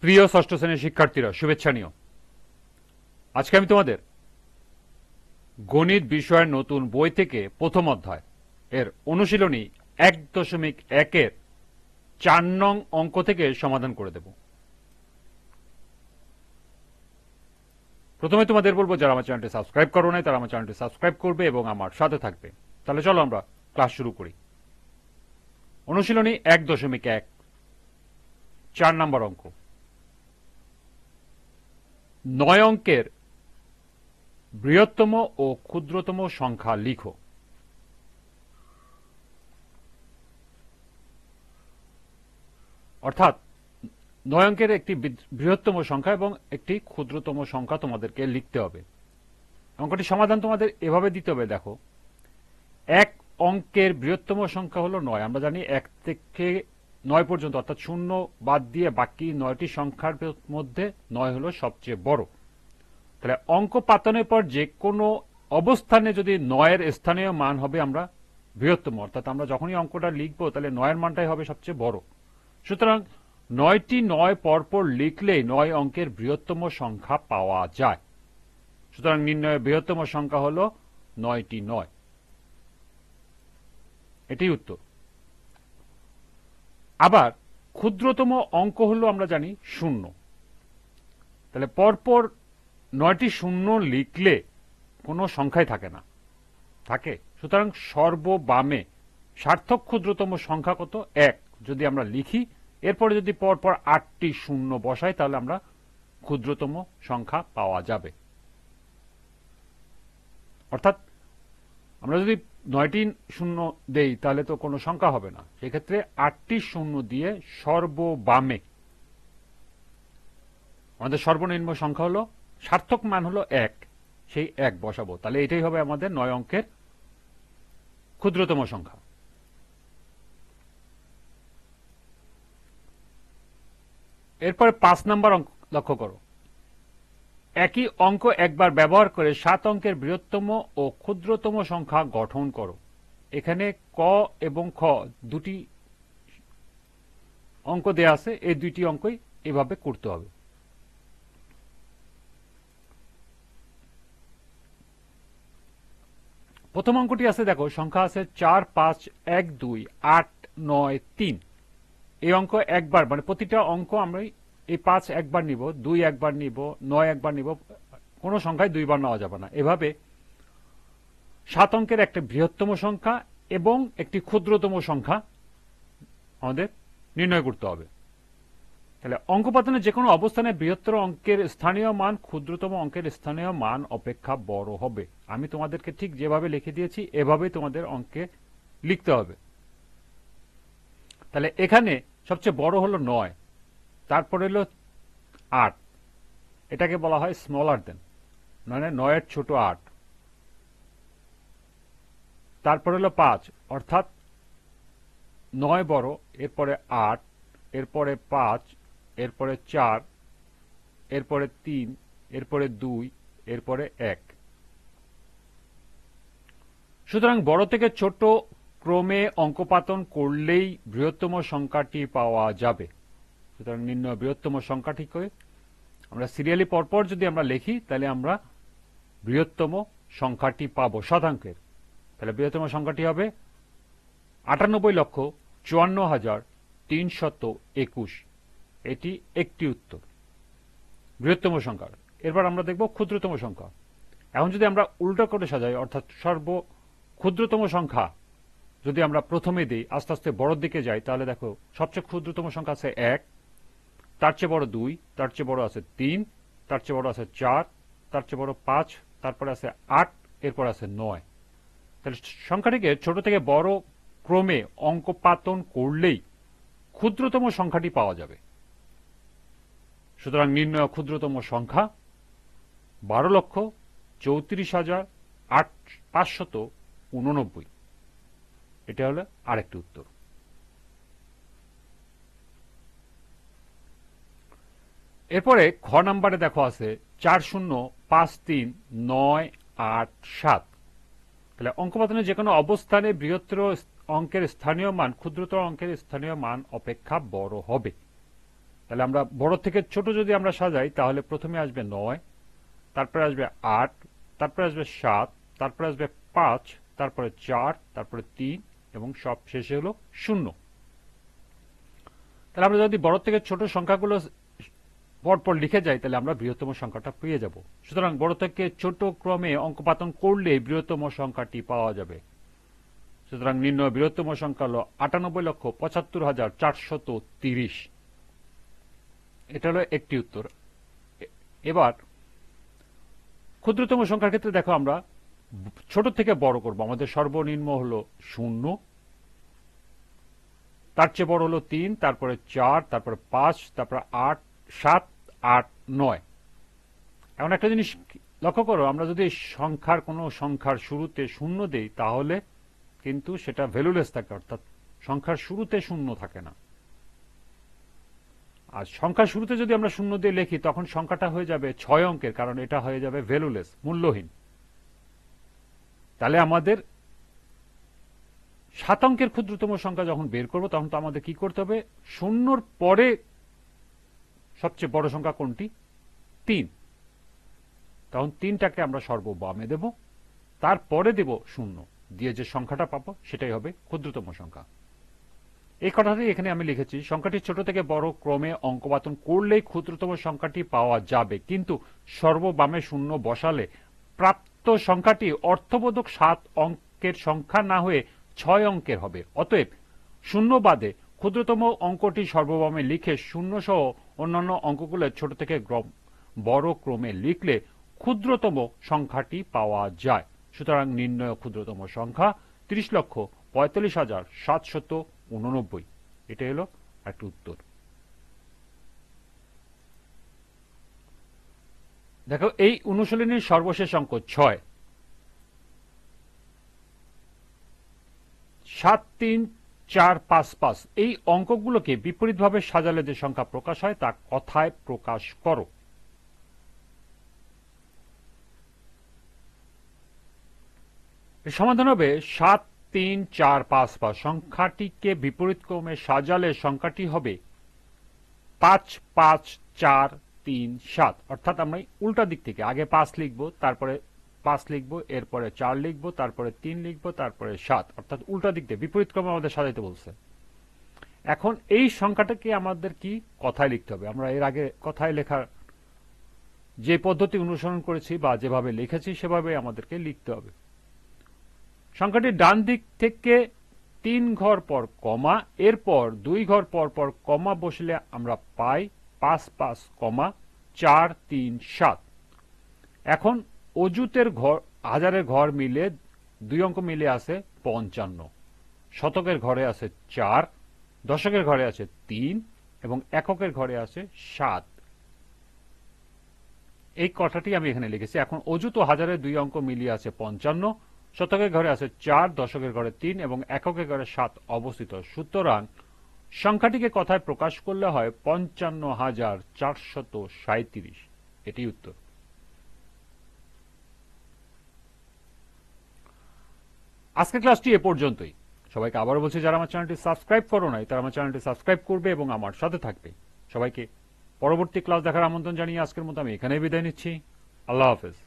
প্রিয় ষষ্ঠ শ্রেণীর শিক্ষার্থীরা, শুভেচ্ছা নিও। আজকে আমি তোমাদের গণিত বিষয়ের নতুন বই থেকে প্রথম অধ্যায় এর অনুশীলনী 1.1-এর 4 নং অঙ্ক থেকে সমাধান করে দেব। প্রথমে তোমাদের বলবো, যারা আমার চ্যানেলটি সাবস্ক্রাইব করো নাই তারা আমার চ্যানেলটি সাবস্ক্রাইব করবে এবং আমার সাথে থাকবে। তাহলে চলো আমরা ক্লাস শুরু করি। অনুশীলনী 1.1, 4 নম্বর অঙ্ক। 9 অঙ্কের বৃহত্তম ও ক্ষুদ্রতম সংখ্যা লিখো। অর্থাৎ 9 অঙ্কের একটি বৃহত্তম সংখ্যা এবং একটি ক্ষুদ্রতম সংখ্যা তোমাদেরকে লিখতে হবে। অঙ্কটি সমাধান তোমাদের এভাবে দিতে হবে। দেখো, 1 অঙ্কের বৃহত্তম সংখ্যা হলো 9। আমরা জানি 1 থেকে 9 পর্যন্ত, অর্থাৎ 0 বাদ দিয়ে বাকি 9টি সংখ্যার মধ্যে 9 হলো সবচেয়ে বড়। তাহলে অঙ্ক পাতনের পর যে কোনো অবস্থানে যদি 9-এর স্থানীয় মান হবে আমরা বৃহত্তম, অর্থাৎ আমরা যখনই অঙ্কটা লিখবো তাহলে 9-এর মানটাই হবে সবচেয়ে বড়। সুতরাং 9টি 9 পরপর লিখলেই 9 অঙ্কের বৃহত্তম সংখ্যা পাওয়া যায়। সুতরাং নির্ণয়ের বৃহত্তম সংখ্যা হলো 9টি 9। এটি উত্তর। আবার ক্ষুদ্রতম অঙ্ক হলো আমরা জানি 0। তাহলে পরপর 9টি 0 লিখলে কোনো সংখ্যাই থাকে না, থাকে। সুতরাং সর্ববামে সার্থক ক্ষুদ্রতম সংখ্যা কত? 1 যদি আমরা লিখি, এরপরে যদি পরপর 8টি 0 বসাই তাহলে আমরা ক্ষুদ্রতম সংখ্যা পাওয়া যাবে। অর্থাৎ আমরা যদি 9টি 0 দেই তাহলে তো কোনো সংখ্যা হবে না, সেক্ষেত্রে 8টি 0 দিয়ে সর্ববামে আমাদের সর্বনিম্ন সংখ্যা হলো, সার্থক মান হলো 1, সেই 1 বসাবো। তাহলে এটাই হবে আমাদের 9 অঙ্কের ক্ষুদ্রতম সংখ্যা। এরপরে 5 নম্বর অঙ্ক লক্ষ্য করো। একই অঙ্ক একবার ব্যবহার করে 7 অঙ্কের বৃহত্তম ও ক্ষুদ্রতম সংখ্যা গঠন করো। এখানে ক এবং খ দুটি অঙ্ক দেয়া আছে, এই দুইটি অঙ্কই এভাবে করতে হবে। প্রথম অঙ্কটি আছে, দেখো, সংখ্যা আছে 4, 5, 1, 2, 8, 9, 3। এই অঙ্ক একবার, মানে প্রতিটা অঙ্ক আমরা এই 5 একবার নিব, 2 একবার নিব, 9 একবার নিব, কোনো সংখ্যায় দুইবার নেওয়া যাবে না। এভাবে 7 অঙ্কের একটা বৃহত্তম সংখ্যা এবং একটি ক্ষুদ্রতম সংখ্যা আমাদের নির্ণয় করতে হবে। তাহলে অঙ্ক পাতনের যে কোনো অবস্থানে বৃহত্তর অঙ্কের স্থানীয় মান ক্ষুদ্রতম অঙ্কের স্থানীয় মান অপেক্ষা বড় হবে। আমি তোমাদেরকে ঠিক যেভাবে লিখে দিয়েছি এভাবেই তোমাদের অঙ্কে লিখতে হবে। তাহলে এখানে সবচেয়ে বড় হলো 9, তারপরে হলো 8, এটাকে বলা হয় স্মলার দেন, মানে 9-এর ছোট 8। তারপরে হলো 5, অর্থাৎ 9 বড়, এরপরে 8, এরপরে 5, এরপরে 4, এরপরে 3, এরপরে 2, এরপরে 1। সুতরাং বড় থেকে ছোট ক্রমে অঙ্কপাতন করলেই বৃহত্তম সংখ্যাটি পাওয়া যাবে। সুতরাং নির্ণয় বৃহত্তম সংখ্যাটিকে আমরা সিরিয়ালি পরপর যদি আমরা লিখি তাহলে আমরা বৃহত্তম সংখ্যাটি পাবো শতাংকের। তাহলে বৃহত্তম সংখ্যাটি হবে 98,54,321। এটি একটি উত্তর বৃহত্তম সংখ্যা। এরপর আমরা দেখব ক্ষুদ্রতম সংখ্যা। এখন যদি আমরা উল্টো করে সাজাই, অর্থাৎ ক্ষুদ্রতম সংখ্যা যদি আমরা প্রথমে দিই, আস্তে আস্তে বড়র দিকে যাই, তাহলে দেখো সবচেয়ে ক্ষুদ্রতম সংখ্যা আছে 1, তার চেয়ে বড় 2, তার চেয়ে বড় আছে 3, তার চেয়ে বড় আছে 4, তার চেয়ে বড় 5, তারপরে আছে 8, এরপর আছে 9। তাহলে সংখ্যাটিকে ছোট থেকে বড় ক্রমে অঙ্কপাতন করলেই ক্ষুদ্রতম সংখ্যাটি পাওয়া যাবে। সুতরাং নির্ণয় ক্ষুদ্রতম সংখ্যা 12,34,589। এটা হলো আরেকটি উত্তর। এরপরে খ নাম্বারে দেখো আছে 405398,7। তাহলে অঙ্কপাতনের যে কোনো অবস্থানে বৃহত্তর অঙ্কের স্থানীয় মান ক্ষুদ্রতর অঙ্কের স্থানীয় মান অপেক্ষা বড় হবে। তাহলে আমরা বড় থেকে ছোট যদি আমরা সাজাই তাহলে প্রথমে আসবে 9, তারপরে আসবে 8, তারপরে আসবে 7, তারপরে আসবে 5, তারপরে 4, তারপরে 3 এবং সব শেষে হলো 0। তাহলে আমরা যদি বড় থেকে ছোট সংখ্যাগুলো পরপর লিখে যাই তাহলে আমরা বৃহত্তম সংখ্যাটা পেয়ে যাব। সুতরাং বড় থেকে ছোট ক্রমে অঙ্কপাতন করলে বৃহত্তম সংখ্যাটি পাওয়া যাবে। সুতরাং নির্ণয় বৃহত্তম সংখ্যা হলো 98,75,430। এটা হলো একটি উত্তর। এবার ক্ষুদ্রতম সংখ্যার ক্ষেত্রে দেখো আমরা ছোট থেকে বড় করব। আমাদের সর্বনিম্ন হলো 0, তার চেয়ে বড় হলো 3, তারপরে 4, তারপরে 5, তারপরে 8, 7, 8, 9। এখন একটা জিনিস লক্ষ্য করো, আমরা যদি সংখ্যার কোনো সংখ্যার শুরুতে 0 দেই তাহলে কিন্তু সেটা ভ্যালুলেস থাকে, অর্থাৎ সংখ্যার শুরুতে 0 থাকে না। আর সংখ্যার শুরুতে যদি আমরা 0 দিয়ে লিখি তখন সংখ্যাটা হয়ে যাবে 6 অঙ্কের, কারণ এটা হয়ে যাবে ভ্যালুলেস, মূল্যহীন। তাহলে আমাদের 7 অঙ্কের ক্ষুদ্রতম সংখ্যা যখন বের করব তখন তো আমাদের কি করতে হবে, 0-র পরে সবচেয়ে বড় সংখ্যা কোনটি? 3। তখন 3টাকে আমরা সর্ববামে দেব, তারপরে দেব 0, দিয়ে যে সংখ্যাটা পাবো সেটাই হবে ক্ষুদ্রতম সংখ্যা। এই কথাটি এখানে আমি লিখেছি, সংখ্যাটি ছোট থেকে বড় ক্রমে অঙ্কপাতন করলেই ক্ষুদ্রতম সংখ্যাটি পাওয়া যাবে, কিন্তু সর্ববামে 0 বসালে প্রাপ্ত সংখ্যাটি অর্থবোধক 7 অঙ্কের সংখ্যা না হয়ে 6 অঙ্কের হবে। অতএব 0 বাদে ক্ষুদ্রতম অঙ্কটি সর্ববামে লিখে 0 সহ অন্যান্য অঙ্কগুলো ছোট থেকে বড় ক্রমে লিখলে ক্ষুদ্রতম সংখ্যাটি পাওয়া যায়। সুতরাং নির্ণয় ক্ষুদ্রতম সংখ্যা 30,45,789। এটাই হলো একটা উত্তর। দেখো এই অনুশীলনীর সর্বশেষ অঙ্ক 6। 7, 3, 4, 5, 5 এই অঙ্কগুলোকে বিপরীতভাবে সাজালে যে সংখ্যা প্রকাশ হয় তা কথায় প্রকাশ করো। এর সমাধান হবে 7, 3, 4, 5, 5। সংখ্যাটিকে বিপরীত ক্রমে সাজালে সংখ্যাটি হবে 5, 5, 4, 3, 7। অর্থাৎ আমরা উল্টা দিক থেকে আগে 5 লিখবো, তারপরে 5 লিখবো, এরপরে 4 লিখবো, তারপরে 3 লিখবো, তারপরে 7। অর্থাৎ উল্টা দিক দিয়ে বিপরীত ক্রমে আমাদের সাজাইতে বলছে। এখন এই সংখ্যাটাকে আমাদের কি কথায় লিখতে হবে। আমরা এর আগে কথায় লেখার যে পদ্ধতি অনুসরণ করেছি বা যেভাবে লিখেছি সেভাবে আমাদেরকে লিখতে হবে। সংখ্যাটির ডান দিক থেকে 3 ঘর পর কমা, এরপর 2 ঘর পর পর কমা বসলে আমরা পাই 5, 5, 4, 3, 7। এখন অযুতের ঘর হাজারের ঘর মিলে 2 অঙ্ক মিলে আছে 55, শতকের ঘরে আছে 4, দশকের ঘরে আছে 3 এবং এককের ঘরে আছে 7। এই কথাটি আমি এখানে লিখেছি। এখন অযুত ও হাজারের 2 অঙ্ক মিলিয়ে আছে 55, শতকের ঘরে আছে 4, দশকের ঘরে 3 এবং এককের ঘরে 7 অবস্থিত। সুতরাং সংখ্যাটিকে কথায় প্রকাশ করলে হয় 55,437। এটি উত্তর। আজকের ক্লাসটি এ পর্যন্তই। সবাইকে আবারও বলছি, যারা আমার চ্যানেলটি সাবস্ক্রাইব করো নাই তারা আমার চ্যানেলটি সাবস্ক্রাইব করবে এবং আমার সাথে থাকবে। সবাইকে পরবর্তী ক্লাস দেখার আমন্ত্রণ জানিয়ে আজকের মতো আমি এখানেই বিদায় নিচ্ছি। আল্লাহ হাফেজ।